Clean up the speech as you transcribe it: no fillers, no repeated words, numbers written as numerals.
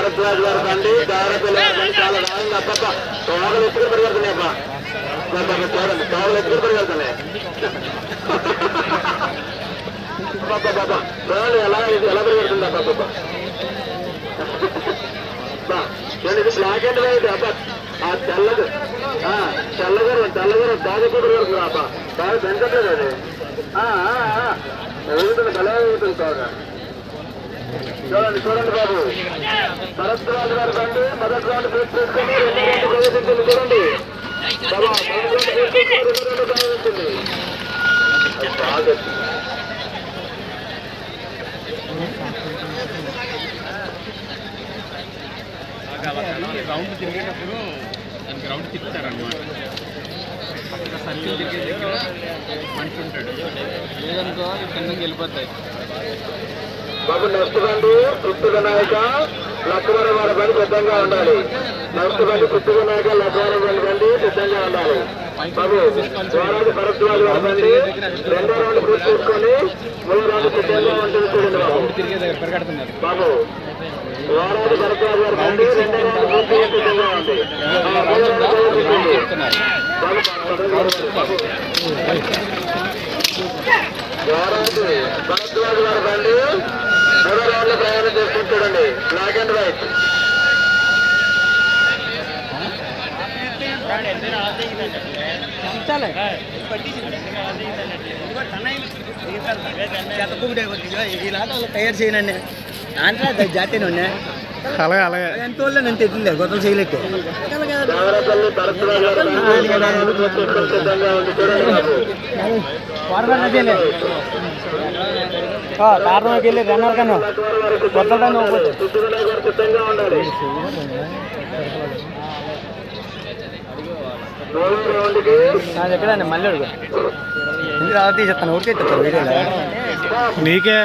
భరద్వాజ్ గారు బండి దారపల్లి చాలా దారుణంగా అప్ప తోగలు ఎత్తుకుని పరిగెడుతున్నాయి అబ్బా చూడండి తోగలు ఎత్తుకుని పరిగెడుతున్నాయి చూడండి ఎలా పరిగెడుతుంది అబ్బా చూడండి ఇది బ్లాక్ అండ్ వైట్ అబ్బా ఆ తెల్లగారు బాగా పరిగెడుతుంది అబ్బా బాగా పెంచట్లేదు అది ఊగుతుంది బలా ఊగుతుంది బాగా చూడండి బాబు భరద్వాజ్ గారు బండి మొదటి రౌండ్ పూర్తి చేసుకొని రెండో రౌండ్ ప్రవేశించింది చూడండి బాబా మొదటి రౌండ్ పూర్తి చేసుకొని రెండో రౌండ్ ప్రవేశించింది బాగా రౌండ్ తిరిగేటప్పుడు గ్రౌండ్ తిప్పుతారన్నమాట అక్కడ సర్కిల్ తిరిగే దగ్గర మనిషి ఉంటాడు లేదనుకో కిందకి వెళ్ళిపోతాయి బాబు నెక్స్ట్ బండి పుత్తు వినాయక లక్ష్మణ వారి బండి సిద్ధంగా ఉండాలి నెక్స్ట్ బండి పుత్తు వినాయక లక్ష్మణ వారి బండి సిద్ధంగా ఉండాలి బాబు వారాది భరద్వాజ్ వారి బండి రెండో రౌండ్ పూర్తి చేసుకొని మూడో రౌండ్ సిద్ధంగా ఉంటుంది చూడండి బాబు బాబు వారాది భరద్వాజ్ వారి బండి రెండో రౌండ్ పూర్తి సిద్ధంగా ఉంది వారాది భరద్వాజ్ వారి బండి మూడో రౌండ్ లో ప్రయాణం చేసుకుని చూడండి బ్లాక్ అండ్ వైట్ తయారు చేయనండి దాంట్లో జాతీయ ఉన్నాయి అలాగే అలాగే ఎంత వాళ్ళు నేను తెట్లేదు గొప్పలు చేయలేదు కారణంకి వెళ్ళి రన్నర్ కన్నా సిద్ధంగా ఉండాలి చెప్పాను మళ్ళీ అడుగు ఎందుకు తీసేస్తాను ఊరికే వీడియోలో నీకే